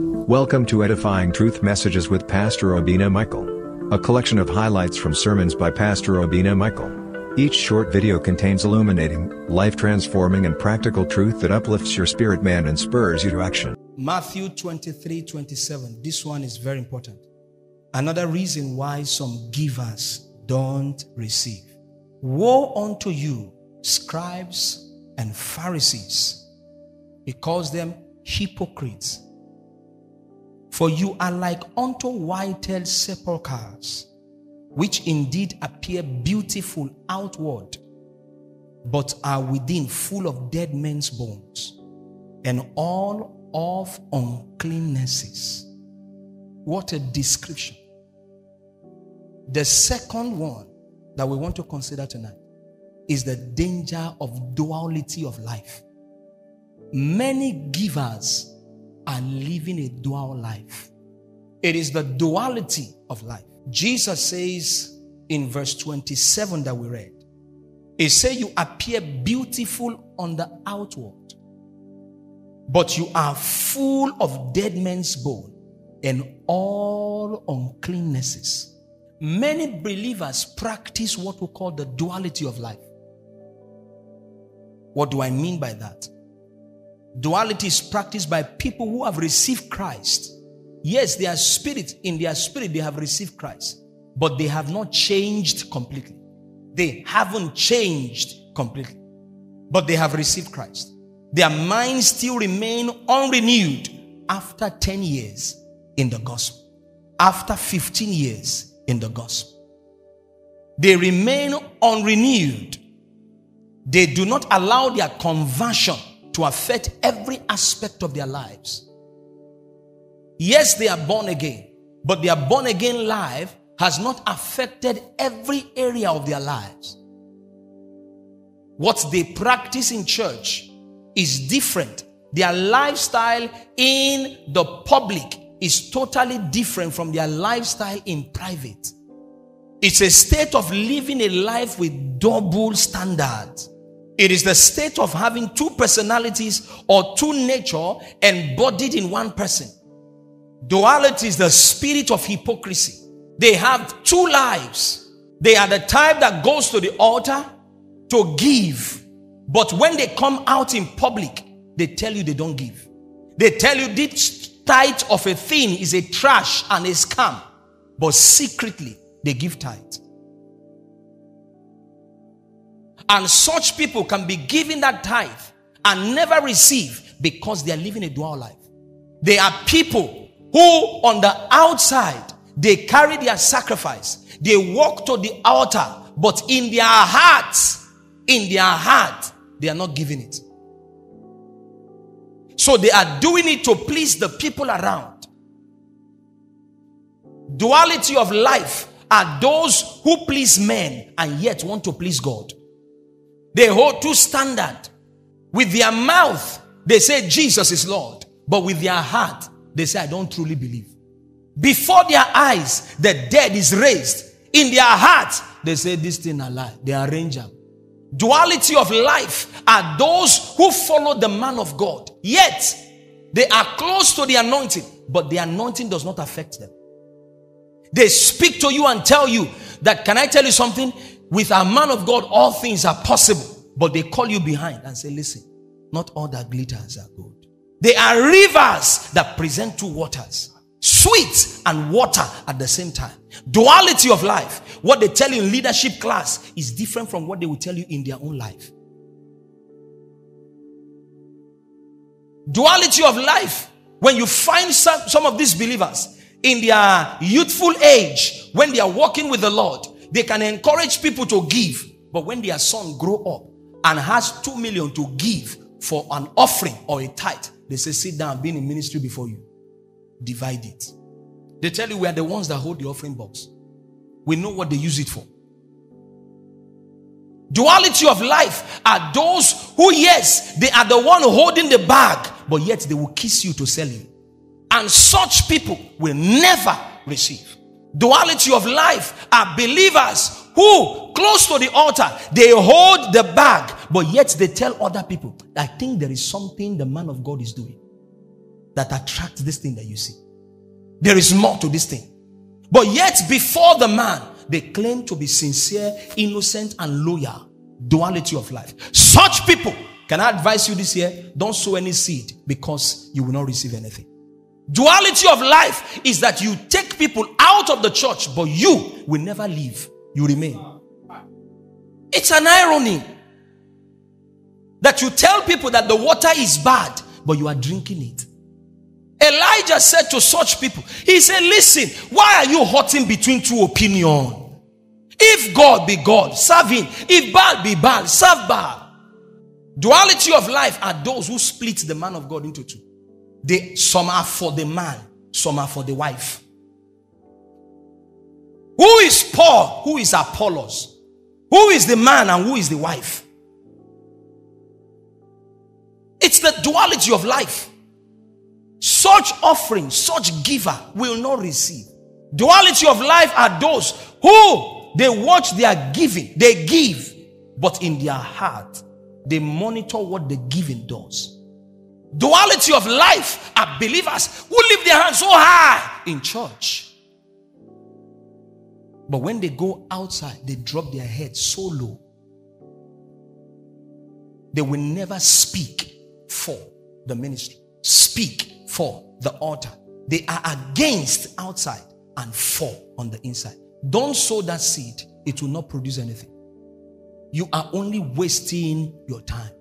Welcome to Edifying Truth Messages with Pastor Obina Michael, a collection of highlights from sermons by Pastor Obina Michael. Each short video contains illuminating, life-transforming and practical truth that uplifts your spirit man and spurs you to action. Matthew 23:27. This one is very important. Another reason why some givers don't receive. Woe unto you, scribes and Pharisees, because them hypocrites. For you are like unto white-haired sepulchres, which indeed appear beautiful outward, but are within full of dead men's bones, and all of uncleannesses. What a description. The second one that we want to consider tonight is the danger of duality of life. Many givers are living a dual life. It is the duality of life. Jesus says in verse 27 that we read, he said, you appear beautiful on the outward, but you are full of dead men's bone and all uncleannesses. Many believers practice what we call the duality of life. What do I mean by that? Duality is practiced by people who have received Christ. Yes, they are spirit. In their spirit, they have received Christ. But they have not changed completely. They haven't changed completely. But they have received Christ. Their minds still remain unrenewed after 10 years in the gospel. After 15 years in the gospel. They remain unrenewed. They do not allow their conversion to affect every aspect of their lives. Yes, they are born again, but their born again life has not affected every area of their lives. What they practice in church is different. Their lifestyle in the public is totally different from their lifestyle in private. It's a state of living a life with double standards. It is the state of having two personalities or two nature embodied in one person. Duality is the spirit of hypocrisy. They have two lives. They are the type that goes to the altar to give. But when they come out in public, they tell you they don't give. They tell you this tithe of a thing is a trash and a scam. But secretly, they give tithe. And such people can be given that tithe and never receive because they are living a dual life. They are people who on the outside, they carry their sacrifice. They walk to the altar, but in their hearts, they are not giving it. So they are doing it to please the people around. Duality of life are those who please men and yet want to please God. They hold two standards. With their mouth, they say Jesus is Lord. But with their heart, they say, I don't truly believe. Before their eyes, the dead is raised. In their hearts, they say this thing a lie. They arrange them. Duality of life are those who follow the man of God. Yet, they are close to the anointing. But the anointing does not affect them. They speak to you and tell you that, can I tell you something? With a man of God, all things are possible. But they call you behind and say, listen, not all that glitters are good. They are rivers that present two waters. Sweet and water at the same time. Duality of life. What they tell you in leadership class is different from what they will tell you in their own life. Duality of life. When you find some of these believers in their youthful age, when they are walking with the Lord, they can encourage people to give. But when their son grow up and has 2 million to give for an offering or a tithe, they say, sit down, be in ministry before you. Divide it. They tell you we are the ones that hold the offering box. We know what they use it for. Duality of life are those who, yes, they are the one holding the bag, but yet they will kiss you to sell you. And such people will never receive. Duality of life are believers who, close to the altar, they hold the bag, but yet they tell other people, I think there is something the man of God is doing. that attracts this thing that you see. There is more to this thing. But yet before the man, they claim to be sincere, innocent, and loyal. Duality of life. Such people, can I advise you this year? Don't sow any seed because you will not receive anything. Duality of life is that you take people out of the church, but you will never leave. You remain. It's an irony that you tell people that the water is bad, but you are drinking it. Elijah said to such people, he said, listen, why are you hurting between two opinions? If God be God, serve him. If Baal be Baal, serve Baal. Duality of life are those who split the man of God into two. Some are for the man, some are for the wife. Who is Paul? Who is Apollos? Who is the man and who is the wife? It's the duality of life. Such offering, such giver will not receive. Duality of life are those who they watch their giving. They give, but in their heart, they monitor what the giving does. Duality of life are believers who lift their hands so high in church. But when they go outside, they drop their heads so low. They will never speak for the ministry. Speak for the altar. They are against outside and for on the inside. Don't sow that seed. It will not produce anything. You are only wasting your time.